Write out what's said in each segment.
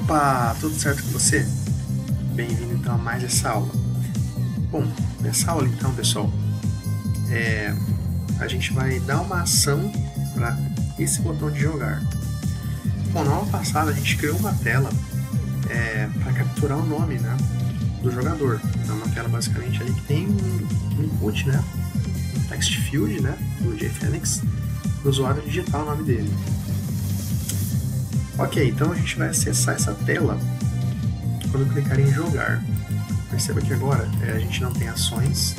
Opa, tudo certo com você? Bem-vindo então a mais essa aula. Bom, nessa aula então, pessoal, a gente vai dar uma ação para esse botão de jogar. Bom, na aula passada a gente criou uma tela para capturar o nome, né, do jogador. Então, uma tela basicamente ali que tem um input, né, um text field, né, do JFenix, para o usuário digitar o nome dele. Ok, então a gente vai acessar essa tela quando eu clicar em jogar. Perceba que agora a gente não tem ações,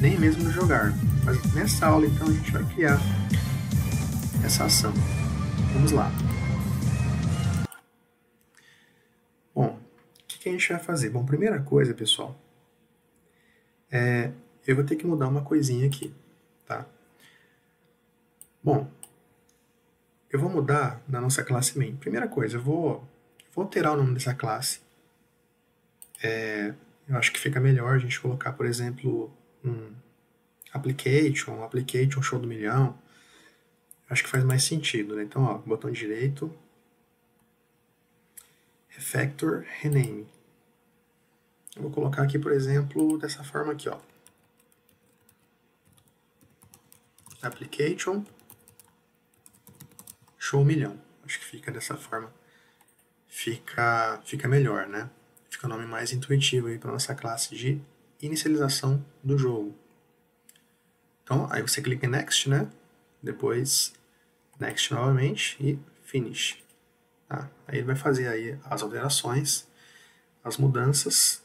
nem mesmo no jogar. Mas nessa aula então a gente vai criar essa ação. Vamos lá. Bom, o que a gente vai fazer? Bom, primeira coisa, pessoal, eu vou ter que mudar uma coisinha aqui, tá? Bom, eu vou mudar na nossa classe main. Primeira coisa, eu vou alterar o nome dessa classe. Eu acho que fica melhor a gente colocar, por exemplo, um application show do milhão. Acho que faz mais sentido, né? Então, ó, botão direito, refactor, rename. Eu vou colocar aqui, por exemplo, dessa forma aqui, ó. Application show milhão. Acho que fica dessa forma. Fica melhor, né? Fica um nome mais intuitivo aí para nossa classe de inicialização do jogo. Então, aí você clica em Next, né? Depois Next novamente e Finish. Tá? Aí ele vai fazer aí as alterações, as mudanças.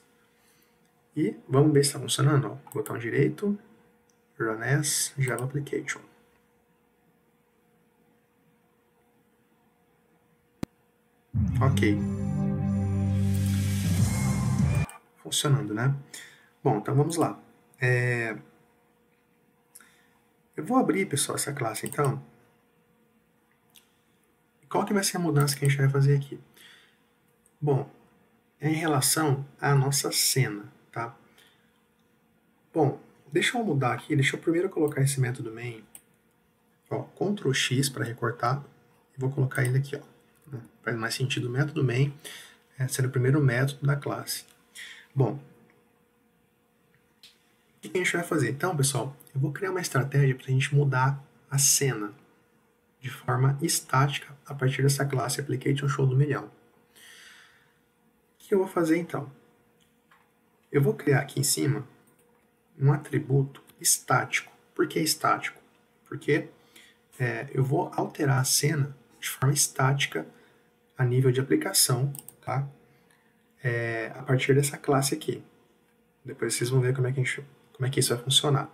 E vamos ver se está funcionando. Ó. Botão direito, Run as Java Application. Ok. Funcionando, né? Bom, então vamos lá. Eu vou abrir, pessoal, essa classe, então. Qual que vai ser a mudança que a gente vai fazer aqui? Bom, é em relação à nossa cena, tá? Bom, deixa eu mudar aqui, deixa eu primeiro colocar esse método main, ó, Ctrl X para recortar, e vou colocar ele aqui, ó. Faz mais sentido o método main ser o primeiro método da classe. Bom, o que a gente vai fazer? Então, pessoal, eu vou criar uma estratégia para a gente mudar a cena de forma estática a partir dessa classe Application Show do milhão. O que eu vou fazer então? Eu vou criar aqui em cima um atributo estático. Por que estático? Porque eu vou alterar a cena de forma estática a nível de aplicação, tá? A partir dessa classe aqui. Depois vocês vão ver como é que isso vai funcionar.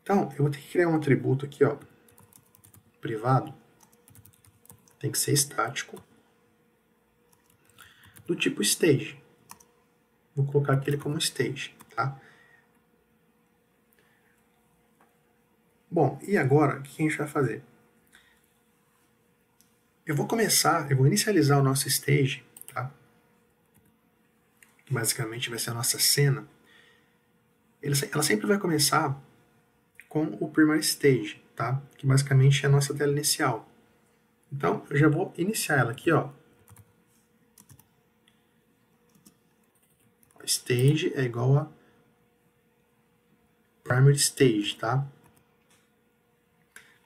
Então, eu vou ter que criar um atributo aqui, ó, privado, tem que ser estático, do tipo stage. Vou colocar aquele como stage, tá? Bom, e agora, o que a gente vai fazer? Eu vou inicializar o nosso stage, tá? Que basicamente vai ser a nossa cena. Ela sempre vai começar com o primeiro stage, tá? Que basicamente é a nossa tela inicial. Então, eu já vou iniciar ela aqui, ó. Stage é igual a primary stage, tá?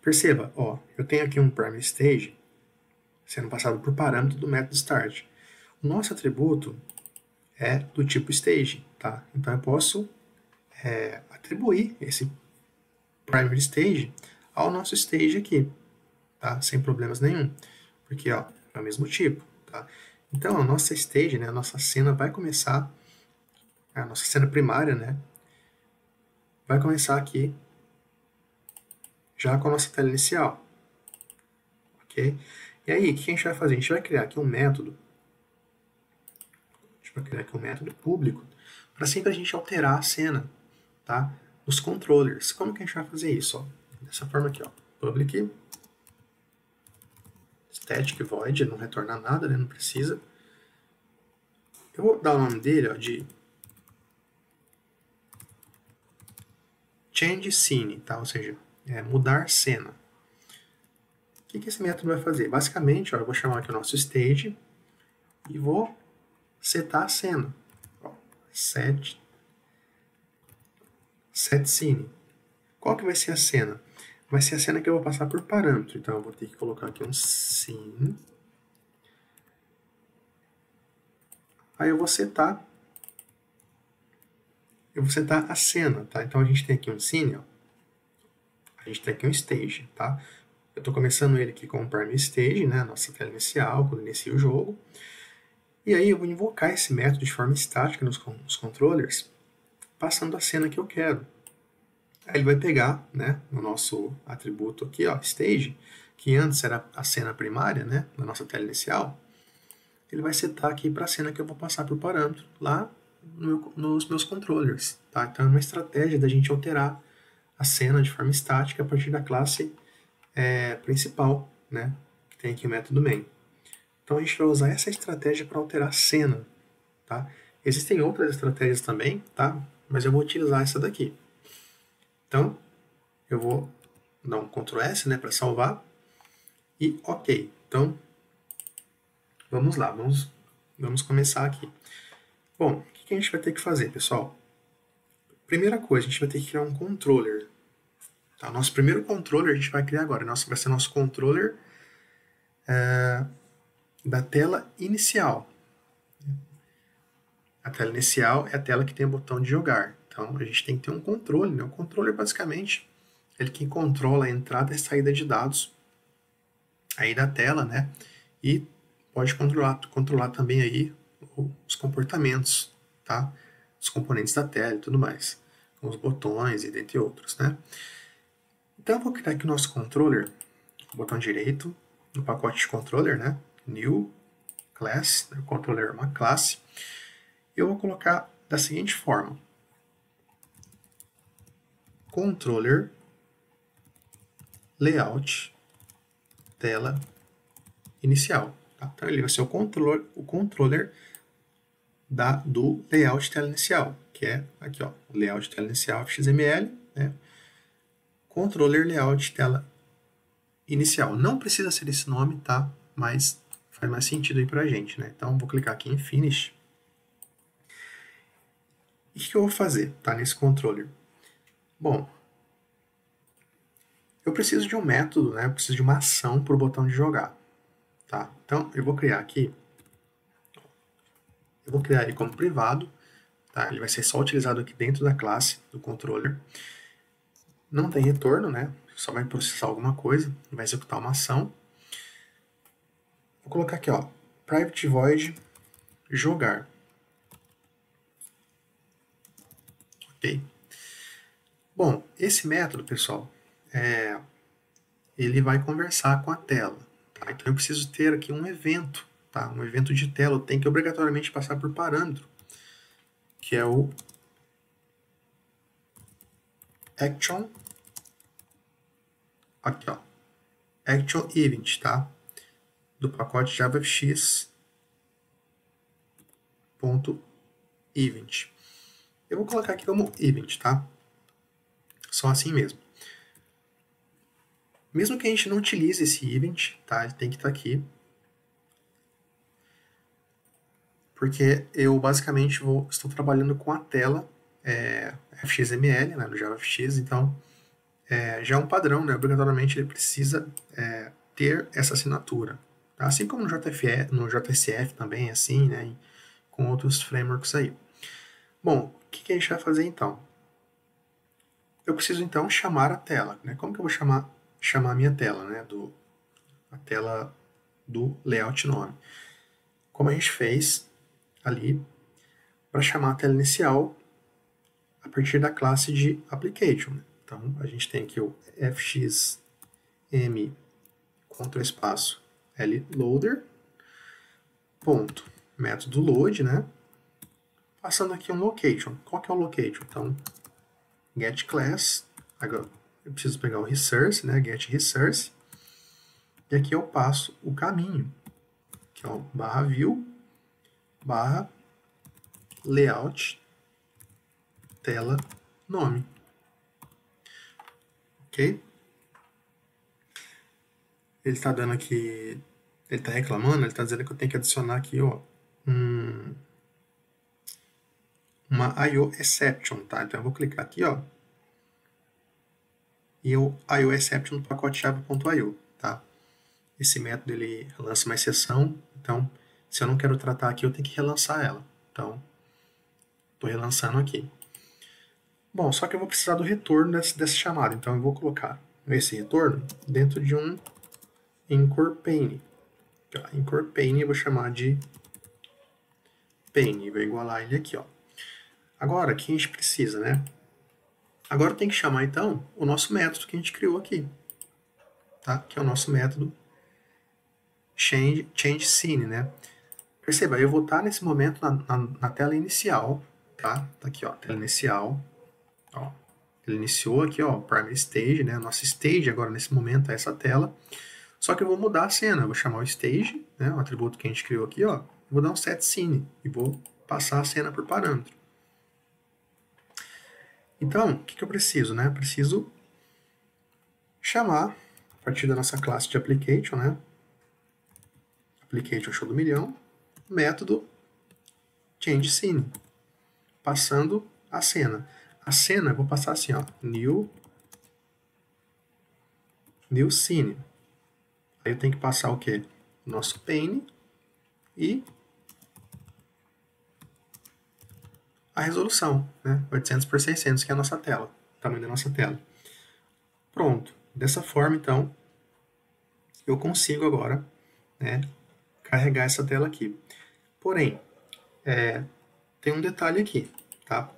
Perceba, ó, eu tenho aqui um primary stage sendo passado por parâmetro do método start. O nosso atributo é do tipo stage, tá? Então eu posso atribuir esse primary stage ao nosso stage aqui, tá? Sem problemas nenhum, porque ó, é o mesmo tipo, tá? Então a nossa stage, né, a nossa cena vai começar, a nossa cena primária, né, vai começar aqui já com a nossa tela inicial, ok? E aí, o que a gente vai fazer? A gente vai criar aqui um método, público, para sempre a gente alterar a cena, tá? Os controllers. Como que a gente vai fazer isso? Ó? Dessa forma aqui, ó. Public static void, não retornar nada, né? Não precisa. Eu vou dar o nome dele, ó, de change scene, tá? Ou seja, mudar cena. que esse método vai fazer? Basicamente, ó, eu vou chamar aqui o nosso stage e vou setar a cena. Ó, set scene. Qual que vai ser a cena? Vai ser a cena que eu vou passar por parâmetro. Então, eu vou ter que colocar aqui um scene. Aí eu vou setar a cena, tá? Então, a gente tem aqui um scene, ó. A gente tem aqui um stage, tá? Eu estou começando ele aqui com o prime stage, né? Nossa tela inicial, quando inicia o jogo. E aí eu vou invocar esse método de forma estática nos controllers, passando a cena que eu quero. Aí ele vai pegar, né, no nosso atributo aqui, ó, stage, que antes era a cena primária, né, da nossa tela inicial, ele vai setar aqui para a cena que eu vou passar por parâmetro, lá nos meus controllers, tá? Então é uma estratégia da gente alterar a cena de forma estática a partir da classe principal, né, que tem aqui o método main. Então a gente vai usar essa estratégia para alterar a cena, tá? Existem outras estratégias também, tá? Mas eu vou utilizar essa daqui. Então, eu vou dar um Ctrl S, né, para salvar. E OK. Então, vamos lá, vamos começar aqui. Bom, o que a gente vai ter que fazer, pessoal? Primeira coisa, a gente vai ter que criar um controller. Tá? Nosso primeiro controller a gente vai criar agora. Vai ser nosso controller da tela inicial. A tela inicial é a tela que tem o botão de jogar. Então, a gente tem que ter um controle, né? O controller, basicamente, ele que controla a entrada e saída de dados aí da tela, né? E pode controlar também aí os comportamentos, tá? Os componentes da tela e tudo mais, com os botões e dentre outros, né? Então, eu vou criar aqui o nosso controller, botão direito, no pacote de controller, né? New Class, o controller é uma classe. Eu vou colocar da seguinte forma: controller layout tela inicial. Tá? Então ele vai ser o controller do layout tela inicial, que é aqui, ó, o layout tela inicial XML, né? Controller layout tela inicial. Não precisa ser esse nome, tá? Mas faz mais sentido aí pra gente, né? Então vou clicar aqui em Finish. E o que eu vou fazer, tá? Nesse controller. Bom, eu preciso de um método, né? Eu preciso de uma ação para o botão de jogar, tá? Então eu vou criar aqui. Eu vou criar ele como privado, tá? Ele vai ser só utilizado aqui dentro da classe do controller. Não tem retorno, né? Só vai processar alguma coisa, vai executar uma ação. Vou colocar aqui, ó, private void jogar. Ok? Bom, esse método, pessoal, ele vai conversar com a tela. Tá? Então eu preciso ter aqui um evento, tá? Um evento de tela. Eu tenho que obrigatoriamente passar por parâmetro, que é o action, aqui, ó, action event, tá? Do pacote javafx.event. Eu vou colocar aqui como event, tá? Só assim mesmo. Mesmo que a gente não utilize esse event, tá? Ele tem que estar aqui. Porque eu basicamente estou trabalhando com a tela FXML, né, no JavaFX, então já é um padrão, né? Obrigatoriamente ele precisa ter essa assinatura. Tá? Assim como no JSF também, assim, né? Com outros frameworks aí. Bom, o que a gente vai fazer então? Eu preciso então chamar a tela, né? Como que eu vou chamar a minha tela, né? A tela do layout nome. Como a gente fez ali para chamar a tela inicial a partir da classe de application. Então a gente tem aqui o fxm contra espaço loader ponto método load, né? Passando aqui um location. Qual que é o location? Então get class, agora eu preciso pegar o resource, né? Get resource, e aqui eu passo o caminho, que é o barra view barra layout tela nome. Ok? ele está dando aqui, ele está reclamando, ele está dizendo que eu tenho que adicionar aqui, ó, uma IO exception, tá? Então eu vou clicar aqui, ó, e o IO exception do pacote java.io, tá? Esse método ele lança uma exceção, então se eu não quero tratar aqui, eu tenho que relançar ela. Então, estou relançando aqui. Bom, só que eu vou precisar do retorno dessa chamada, então eu vou colocar esse retorno dentro de um incur pane. Incur pane eu vou chamar de pane, vou igualar ele aqui, ó. Agora, o que a gente precisa, né? Agora tem que chamar, então, o nosso método que a gente criou aqui, tá? Que é o nosso método change scene, né? Perceba, eu vou estar nesse momento na tela inicial, tá? Tá aqui, ó, tela inicial, ó. Ele iniciou aqui, ó, primary stage, né? Nossa stage agora nesse momento é essa tela. Só que eu vou mudar a cena, eu vou chamar o stage, né? O atributo que a gente criou aqui, ó. Vou dar um set scene e vou passar a cena por parâmetro. Então, o que eu preciso, né? Eu preciso chamar, a partir da nossa classe de application, né? Application show do milhão, método change scene, passando a cena. A cena eu vou passar assim, ó, new scene. Aí eu tenho que passar o quê? O nosso pane e a resolução, né? 800 por 600, que é a nossa tela, o tamanho da nossa tela. Pronto. Dessa forma, então, eu consigo agora, né, carregar essa tela aqui. Porém, tem um detalhe aqui, tá?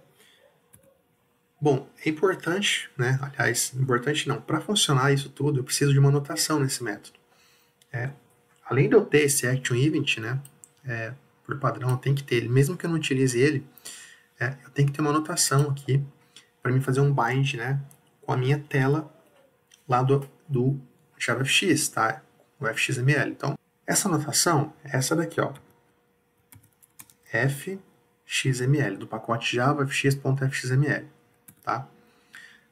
Bom, é importante, né? Aliás, importante não. Para funcionar isso tudo, eu preciso de uma anotação nesse método. Além de eu ter esse action event, né? Por padrão, eu tenho que ter ele. Mesmo que eu não utilize ele, eu tenho que ter uma anotação aqui para mim fazer um bind, né? Com a minha tela lá do JavaFX, tá? O FXML. Então, essa anotação é essa daqui, ó. FXML, do pacote javafx.fxml, tá?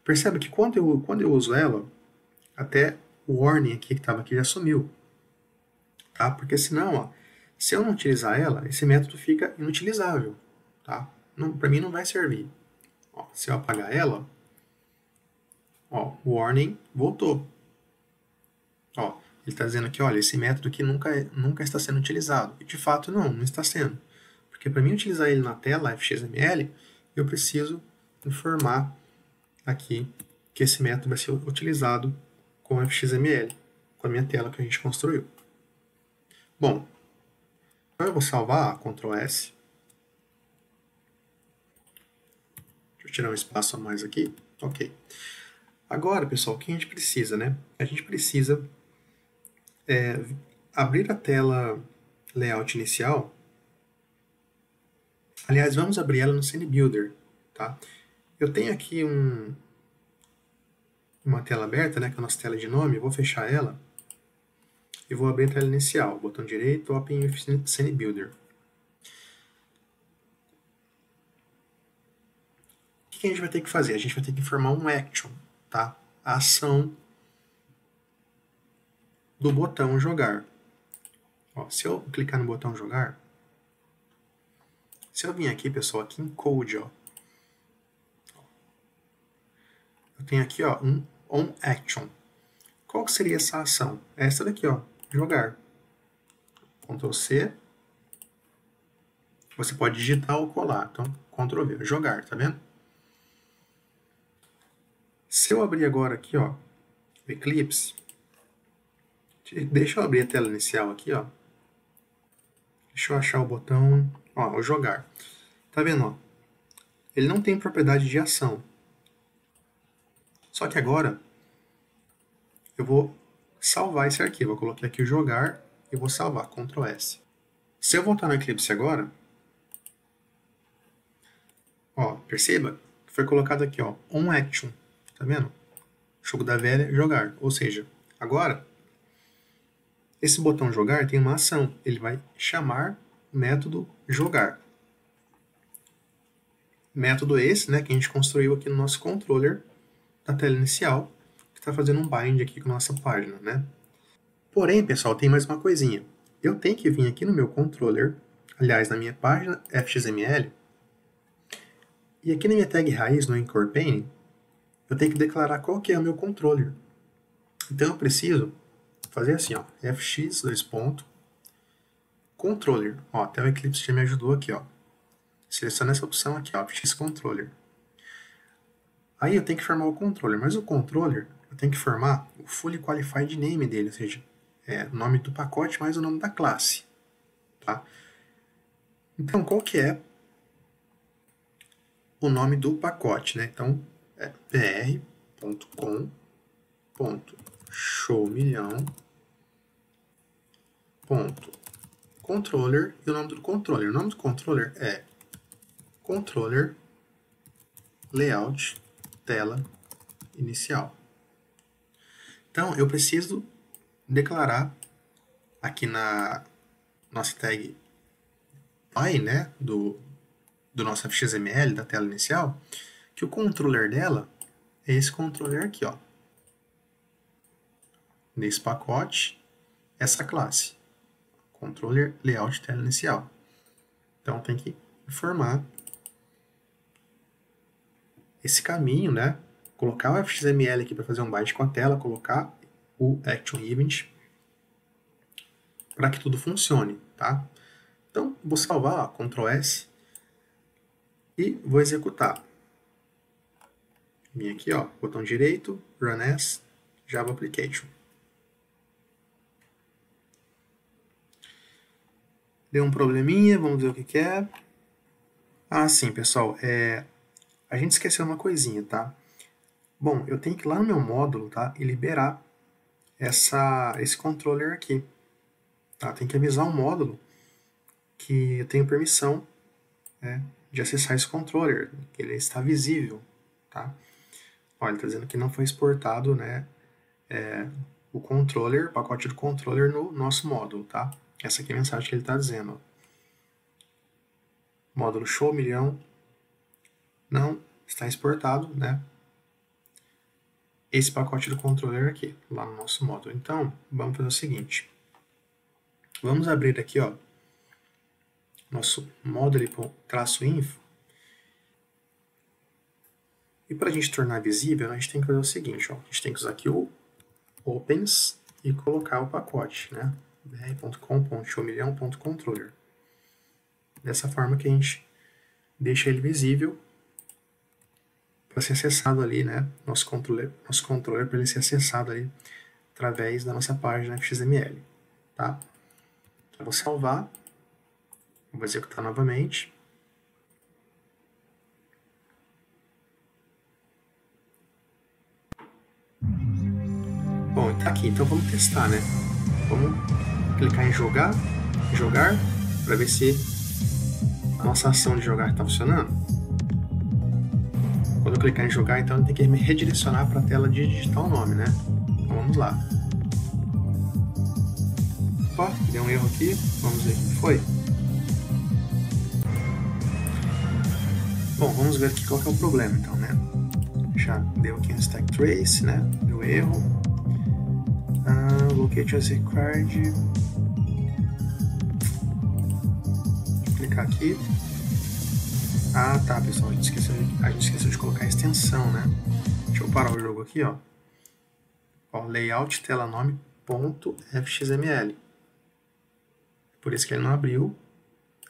Percebe que quando eu uso ela, até o warning aqui que estava aqui já sumiu, tá? Porque senão, ó, se eu não utilizar ela, esse método fica inutilizável, tá? Para mim não vai servir. Ó, se eu apagar ela, ó, o warning voltou. Ó, ele está dizendo aqui, olha, esse método aqui nunca está sendo utilizado. E de fato não está sendo. Porque para mim utilizar ele na tela FXML, eu preciso informar aqui que esse método vai ser utilizado com FXML, com a minha tela que a gente construiu. Bom, então eu vou salvar, Ctrl S. Deixa eu tirar um espaço a mais aqui. Ok. Agora, pessoal, o que a gente precisa, né? A gente precisa abrir a tela layout inicial. Aliás, vamos abrir ela no Scene Builder, tá? Eu tenho aqui uma tela aberta, né, que é a nossa tela de nome. Eu vou fechar ela e vou abrir a tela inicial. Botão direito, Open with Scene Builder. O que a gente vai ter que fazer? A gente vai ter que informar um action, tá? A ação do botão jogar. Ó, se eu clicar no botão jogar, se eu vir aqui, pessoal, aqui em Code, ó, eu tenho aqui, ó, um onAction. Qual que seria essa ação? Essa daqui, ó, jogar. Ctrl C. Você pode digitar ou colar. Então, Ctrl V, jogar, tá vendo? Se eu abrir agora aqui, ó, o Eclipse, deixa eu abrir a tela inicial aqui, ó. Deixa eu achar o botão, ó, o jogar. Tá vendo, ó? Ele não tem propriedade de ação. Só que agora eu vou salvar esse arquivo. Eu coloquei aqui o jogar e vou salvar, Ctrl S. Se eu voltar no Eclipse agora, ó, perceba que foi colocado aqui, ó, onAction, tá vendo? Jogo da velha, jogar. Ou seja, agora, esse botão jogar tem uma ação. Ele vai chamar o método jogar. Método esse, né, que a gente construiu aqui no nosso controller da tela inicial, que está fazendo um bind aqui com a nossa página, né? Porém, pessoal, tem mais uma coisinha. Eu tenho que vir aqui no meu controller, aliás, na minha página FXML, e aqui na minha tag raiz, no Anchor Pane, eu tenho que declarar qual que é o meu controller. Então eu preciso fazer assim, ó, fx, controller. Ó, até o Eclipse já me ajudou aqui, ó. Seleciona essa opção aqui, ó, fx controller. Aí eu tenho que formar o controller, mas o controller eu tenho que formar o fully qualified name dele, ou seja, o nome do pacote mais o nome da classe, tá? Então, qual que é o nome do pacote, né? Então, é br.com.showmilhão.controller e o nome do controller. O nome do controller é controller layout tela inicial. Então, eu preciso declarar aqui na nossa tag by, né, do nosso FXML, da tela inicial, que o controller dela é esse controller aqui, ó. Nesse pacote, essa classe. Controller layout tela inicial. Então, tem que informar esse caminho, né? Colocar o FXML aqui para fazer um byte com a tela, colocar o Action Event para que tudo funcione, tá? Então, vou salvar, ó, Ctrl S e vou executar. Vim aqui, ó, botão direito, Run as Java Application. Deu um probleminha, vamos ver o que é. Ah, sim, pessoal, a gente esqueceu uma coisinha, tá? Bom, eu tenho que ir lá no meu módulo, tá? E liberar esse controller aqui. Tá? Tem que avisar o módulo que eu tenho permissão, né, de acessar esse controller, que ele está visível, tá? Olha, ele está dizendo que não foi exportado, né, o pacote do controller no nosso módulo, tá? Essa aqui é a mensagem que ele está dizendo, ó. Módulo show milhão não está exportado, né, esse pacote do controller aqui, lá no nosso módulo. Então, vamos fazer o seguinte. Vamos abrir aqui, ó, nosso module-info. E para a gente tornar visível, a gente tem que fazer o seguinte, ó, a gente tem que usar aqui o opens e colocar o pacote, né, br.com.showmilhão.controller. Dessa forma que a gente deixa ele visível para ser acessado ali, né, nosso controller para ele ser acessado ali através da nossa página XML, tá? Então, vou salvar, vou executar novamente. Bom, tá aqui, então vamos testar, né? Vamos clicar em jogar, para ver se a nossa ação de jogar está funcionando. Quando eu clicar em jogar, então ele tem que me redirecionar para a tela de digitar o nome, né? Então vamos lá. Opa, deu um erro aqui, vamos ver o que foi. Bom, vamos ver aqui qual que é o problema, então, né? Já deu aqui no stack trace, né? Deu erro. Locate as required. Vou clicar aqui. Ah, tá, pessoal, a gente esqueceu de colocar a extensão, né? Deixa eu parar o jogo aqui, ó. Ó, layout tela nome.fxml. Por isso que ele não abriu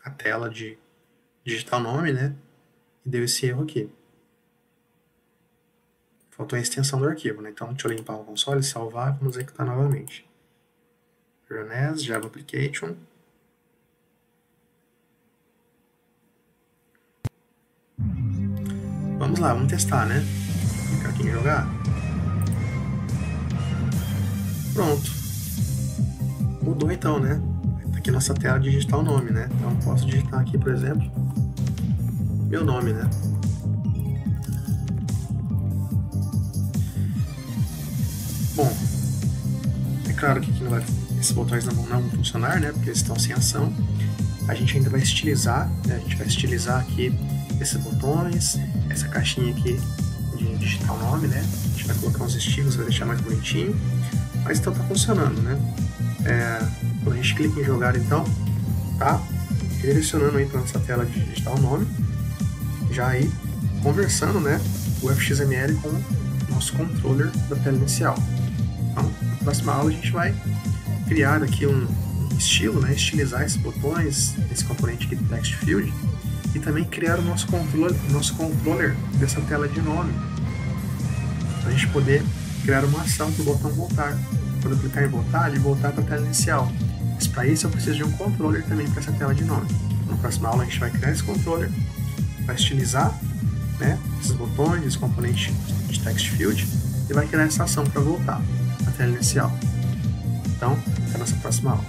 a tela de digitar o nome, né? E deu esse erro aqui. Faltou a extensão do arquivo, né? Então, deixa eu limpar o console, salvar e vamos executar novamente. Run as Java Application. Vamos lá, vamos testar, né? Clicar aqui em jogar. Pronto. Mudou então, né? Tá aqui nossa tela de digitar o nome, né? Então, eu posso digitar aqui, por exemplo, meu nome, né? Bom, é claro que aqui não vai, esses botões não vão funcionar, né? Porque eles estão sem ação. A gente ainda vai estilizar, né? A gente vai estilizar aqui esses botões, essa caixinha aqui de digitar o nome, né? A gente vai colocar uns estilos, vai deixar mais bonitinho. Mas então tá funcionando, né? Quando a gente clica em jogar, então, tá redirecionando aí para nossa tela de digitar o nome, já aí conversando, né, o fxml com o nosso controller da tela inicial. Então, na próxima aula a gente vai criar aqui um estilo, né, estilizar esses botões, esse componente aqui do text field, e também criar o nosso controller dessa tela de nome, para a gente poder criar uma ação para o botão voltar. Quando eu clicar em voltar, ele voltar para a tela inicial. Mas para isso eu preciso de um controller também para essa tela de nome. Na próxima aula a gente vai criar esse controller, vai estilizar, né, esses botões, esse componente de text field, e vai criar essa ação para voltar à tela inicial. Então, até a nossa próxima aula.